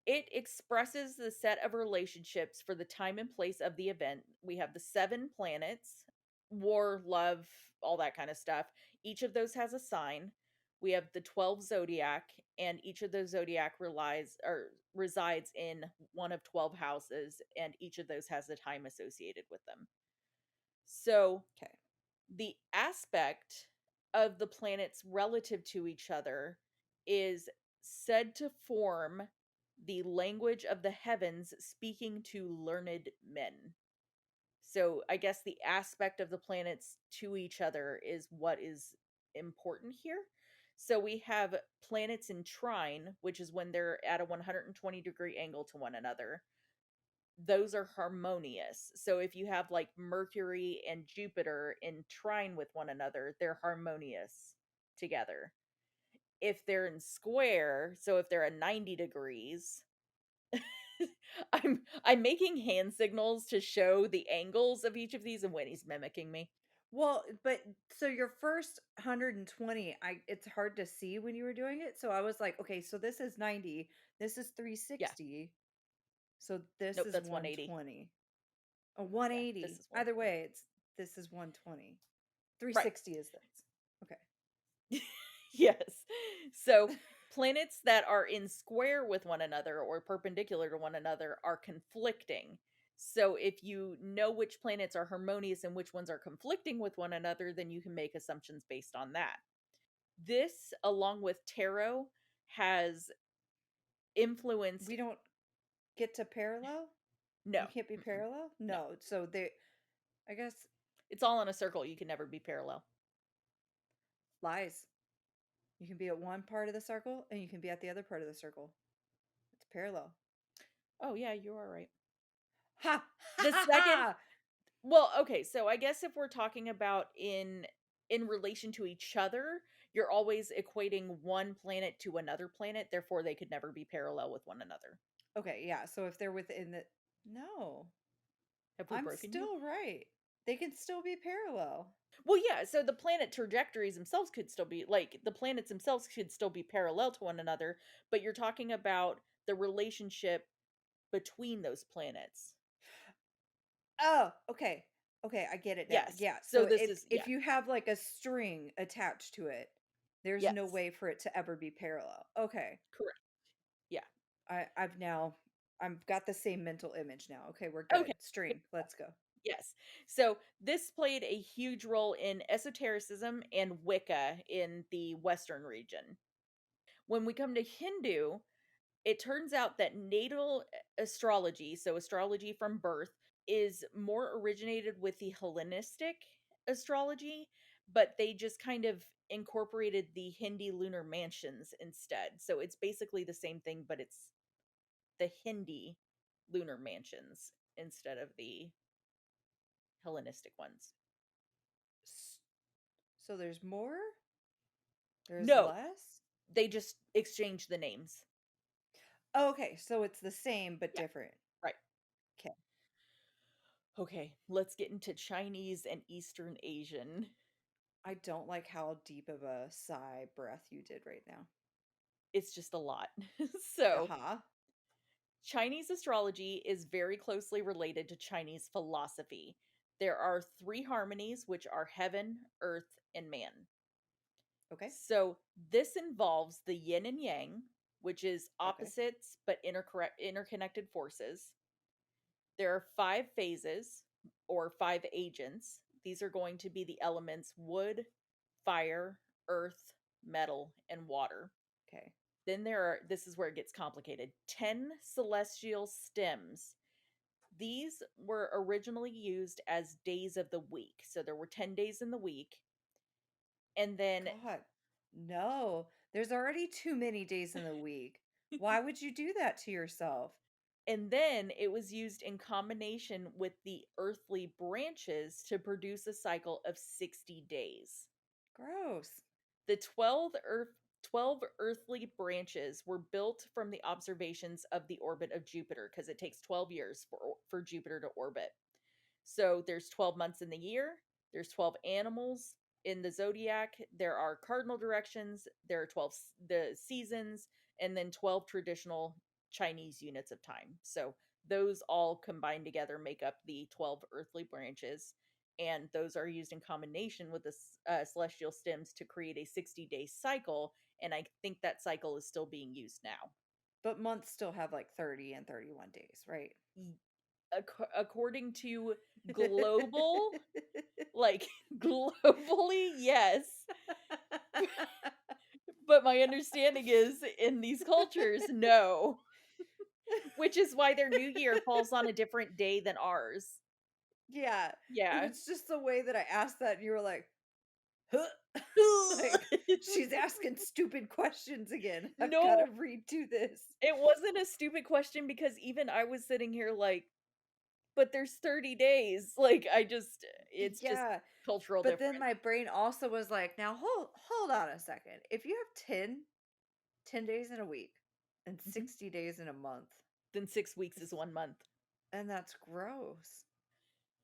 it expresses the set of relationships for the time and place of the event. We have the 7 planets, war, love, all that kind of stuff. Each of those has a sign. We have the 12 zodiac, and each of those zodiac relies or resides in one of 12 houses, and each of those has a time associated with them. So, Okay. the aspect of the planets relative to each other is said to form the language of the heavens speaking to learned men. So I guess the aspect of the planets to each other is what is important here. So we have planets in trine, which is when they're at a 120-degree angle to one another. Those are harmonious. So if you have like Mercury and Jupiter in trine with one another, they're harmonious together. If they're in square, so if they're at 90 degrees, I'm making hand signals to show the angles of each of these, and Winnie's mimicking me. Well, but so your first 120, I it's hard to see when you were doing it. So I was like, okay, so this is 90, this is Yeah. 360, so this Nope, is that's 180. 120. A Yeah, this 180. is Either 120. way, it's this is 120. Right. 360 is this. Okay. Yes. So planets that are in square with one another or perpendicular to one another are conflicting. So if you know which planets are harmonious and which ones are conflicting with one another, then you can make assumptions based on that. This, along with tarot, has influenced. We don't get to parallel? No, You can't be mm-mm, parallel? no. No. So they I guess It's all in a circle. You can never be parallel. lies. You can be at one part of the circle and you can be at the other part of the circle. It's parallel. Oh, yeah, you are right. Ha! Ha The ha second, ha! well, okay, so I guess if we're talking about in relation to each other, you're always equating one planet to another planet, therefore they could never be parallel with one another. Okay, yeah. So if they're within the no, Have we I'm broken you? still right. They can still be parallel. Well, yeah, so the planet trajectories themselves could still be like the planets themselves could still be parallel to one another, but you're talking about the relationship between those planets. Oh, okay. Okay, I get it now. Yes. Yeah. So So this is, if yeah, you have like a string attached to it, there's no yes. way for it to ever be parallel. Okay. Correct. Yeah. I've now I've got the same mental image now. Okay, we're Okay. good. String. Let's go. Yes. So this played a huge role in esotericism and Wicca in the Western region. When we come to Hindu, it turns out that natal astrology, so astrology from birth, is more originated with the Hellenistic astrology, but they just kind of incorporated the Hindi lunar mansions instead. So it's basically the same thing, but it's the Hindi lunar mansions instead of the Hellenistic ones. S- So there's more? There's No, less? they just exchanged the names. Okay, so it's the same but Yeah, different. right. Okay. Okay, let's get into Chinese and Eastern Asian. I don't like how deep of a sigh breath you did right now. It's just a lot. So, Aha. Chinese astrology is very closely related to Chinese philosophy. There are three harmonies, which are heaven, earth, and man. Okay. So, this involves the yin and yang, which is Okay. opposites but interconnected forces. There are five phases or five agents. These are going to be the elements wood, fire, earth, metal, and water. Okay. Then there are, this is where it gets complicated, 10 celestial stems. These were originally used as days of the week. So there were 10 days in the week. And then God, no. There's already too many days in the week. Why would you do that to yourself? it was used in combination with the earthly branches to produce a cycle of 60 days. Gross. The 12 earthly branches were built from the observations of the orbit of Jupiter because it takes 12 years for Jupiter to orbit. So there's 12 months in the year, there's 12 animals in the zodiac, there are cardinal directions, there are 12 the seasons, and then 12 traditional Chinese units of time. So those all combined together make up the 12 earthly branches, and those are used in combination with the celestial stems to create a 60-day cycle, and I think that cycle is still being used now. But months still have like 30 and 31 days, right? According to global, like globally, yes. But my understanding is in these cultures, no. Which is why their new year falls on a different day than ours. Yeah. It Yeah. was just the way that I asked that, and you were like, huh? Like, she's asking stupid questions again. I've got to No, redo this. it wasn't a stupid question because even I was sitting here like, but there's 30 days. Like I just it's just Yeah. cultural But then difference. my brain also was like, now hold on a second. If you have 10 days in a week and Mhm. 60 days in a month, Then 6 weeks is it's, 1 month. and that's gross.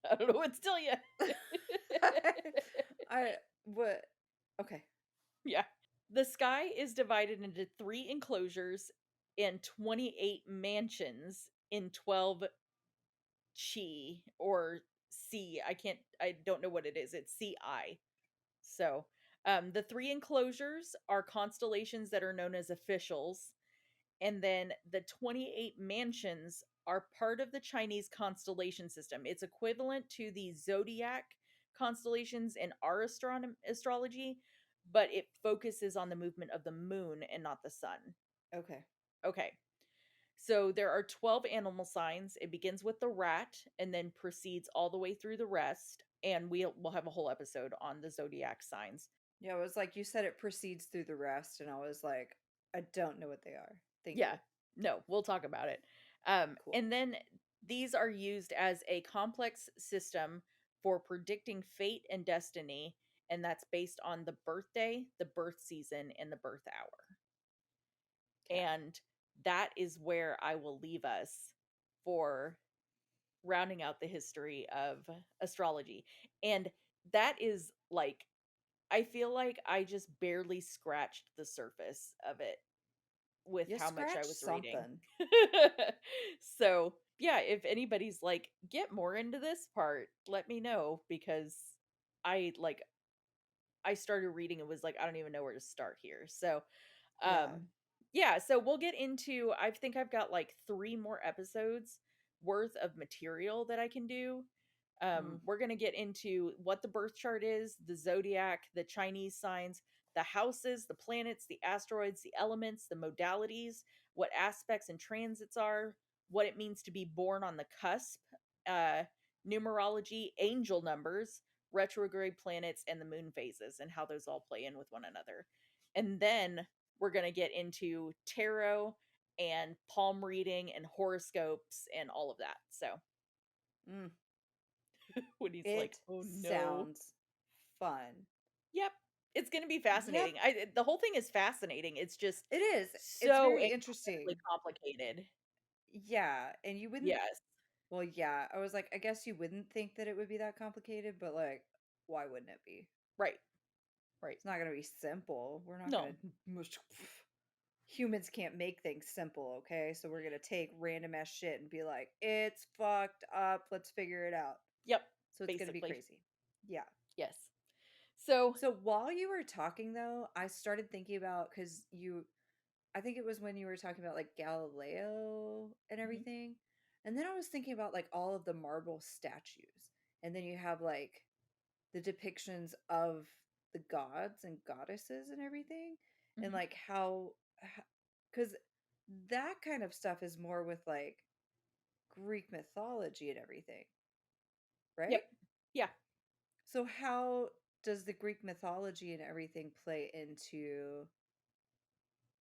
I don't know what to tell you. I what okay. Yeah. The sky is divided into 3 enclosures and 28 mansions in 12 chi or C. I don't know what it is. It's CI. So, the 3 enclosures are constellations that are known as officials, and then the 28 mansions are part of the Chinese constellation system. It's equivalent to the zodiac constellations in our astrology, but it focuses on the movement of the moon and not the sun. Okay. Okay. So there are 12 animal signs. It begins with the rat and then proceeds all the way through the rest. And we'll have a whole episode on the zodiac signs. Yeah, it was like you said it proceeds through the rest, and I was like, I don't know what they are. Thank Yeah. you. No, we'll talk about it. Cool. And then these are used as a complex system for predicting fate and destiny. And that's based on the birthday, the birth season, and the birth hour. Okay. And that is where I will leave us for rounding out the history of astrology. And that is like, I feel like I just barely scratched the surface of it with You how much I scratch was reading. something. So, yeah, if anybody's like, get more into this part, let me know because I like, I started reading and was like, I don't even know where to start here. So, Yeah. um, yeah, so we'll get into I think I've got like 3 more episodes worth of material that I can do. Mm. We're going to get into what the birth chart is, the zodiac, the Chinese signs, the houses, the planets, the asteroids, the elements, the modalities, what aspects and transits are, what it means to be born on the cusp, uh, numerology, angel numbers, retrograde planets, and the moon phases, and how those all play in with one another. And then we're going to get into tarot and palm reading and horoscopes and all of that. So Mm. when he's like, It "Oh no." sounds fun. Yep. It's going to be Yep, fascinating. The whole thing is fascinating. It's just it is. It's so very incredibly interesting. complicated. Yeah, and you wouldn't Yes. well, yeah, I was like, I guess you wouldn't think that it would be that complicated, but like, why wouldn't it be? Right. Right. It's not gonna be simple. We're not gonna No. humans can't make things simple, okay? So we're gonna take random ass shit and be like, it's fucked up. Let's figure it out. Yep. So it's gonna be Basically. crazy. Yeah. Yes. So, So while you were talking though, I started thinking about because I think it was when you were talking about like Galileo and mhm, everything. And then I was thinking about like all of the marble statues. And then you have like the depictions of the gods and goddesses and everything. And mhm. like how, because that kind of stuff is more with like Greek mythology and everything, right? Yep. Yeah. So how does the Greek mythology and everything play into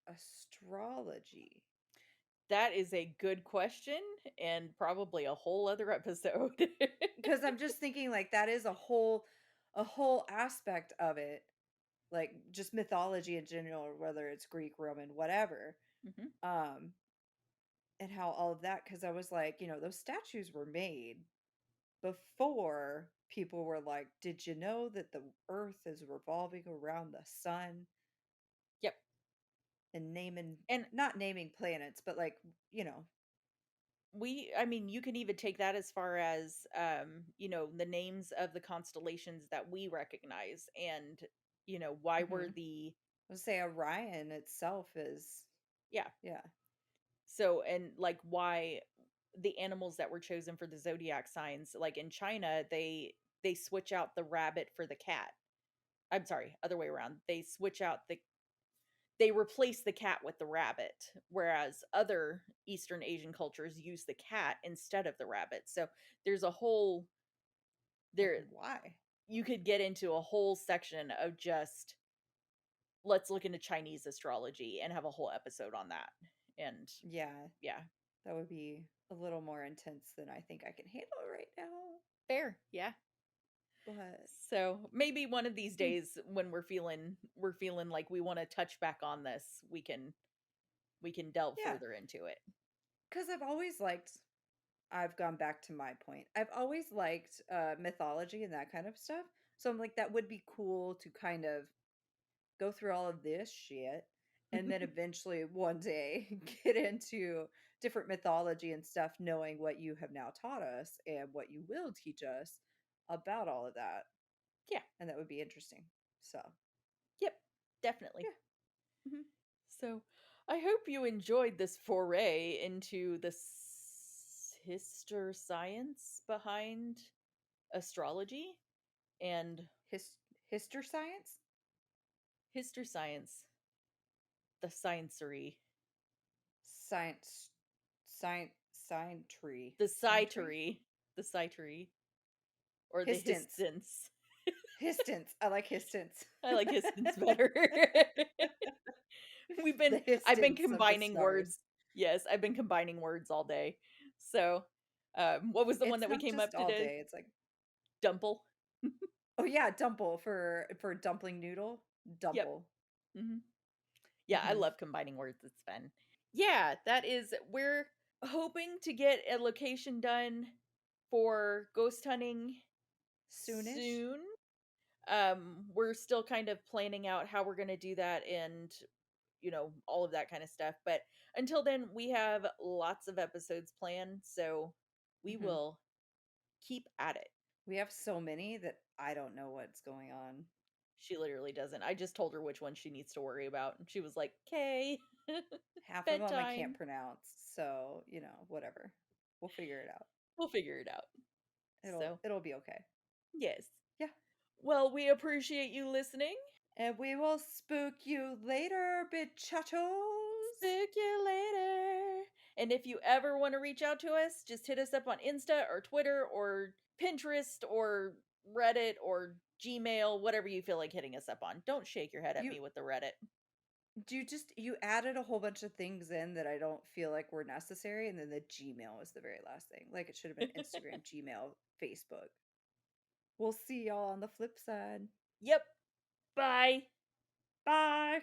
astrology? That is a good question and probably a whole other episode. Because I'm just thinking like that is a whole aspect of it, like just mythology in general, whether it's Greek, Roman, whatever. Mhm. Um, and how all of that, because I was like, those statues were made before people were like, did you know that the earth is revolving around the sun? Yep. And naming And not naming planets, but like, you know, I mean, you can even take that as far as, the names of the constellations that we recognize and, why were mhm. the, Let's say Orion itself is, yeah. yeah. So, and like why the animals that were chosen for the zodiac signs, like in China, they switch out the rabbit for the cat. I'm sorry, other way around. They replace the cat with the rabbit, whereas other Eastern Asian cultures use the cat instead of the rabbit. So there's a whole Like there why? you could get into a whole section of just let's look into Chinese astrology and have a whole episode on that. And Yeah. yeah, That would be a little more intense than I think I can handle right now. fair. Yeah. But So maybe one of these hmm, days when we're feeling like we want to touch back on this, we can delve yeah, further into it. because I've gone back to my point. I've always liked mythology and that kind of stuff. So I'm like, that would be cool to kind of go through all of this shit and then eventually one day get into different mythology and stuff, knowing what you have now taught us and what you will teach us about all of that. Yeah. And that would be interesting. So, Yep. Definitely. yeah. Mhm. So, I hope you enjoyed this foray into the history science behind astrology and His history science? History science, the sciencery, Science, sign tree, the sign tree, scitery, the scitery, or the histance, histance. histance. I like histance. I like histance better. The I've been histance of the combining stars. words. Yes, I've been combining words all day. So, what was the one It's that we not came just up all today? day. It's like, Dumple. oh yeah, dumple for dumpling noodle. Yep. Dumple. Mhm. Yeah, I Hmm. love combining words, it's fun. Yeah, we're hoping to get a location done for ghost hunting Soonish. soon. We're still kind of planning out how we're gonna do that and, all of that kind of stuff, but until then, we have lots of episodes planned, so we Hmm. will keep at it. We have so many that I don't know what's going on. She literally doesn't. I just told her which one she needs to worry about, and she was like, "'Kay. Half of them I can't Bedtime. pronounce, so whatever. We'll figure it out. We'll figure it out." It'll So, it'll be okay. yes. Yeah. Well, we appreciate you listening. And we will spook you later, bitchatos. Spook you later. And if you ever want to reach out to us, just hit us up on Insta or Twitter or Pinterest or Reddit or Gmail, whatever you feel like hitting us up on. Don't shake your head at You me with the Reddit. you added a whole bunch of things in that I don't feel like were necessary, and then the Gmail was the very last thing. Like it should have been Instagram, Gmail, Facebook. We'll see y'all on the flip side. Yep. Bye. Bye.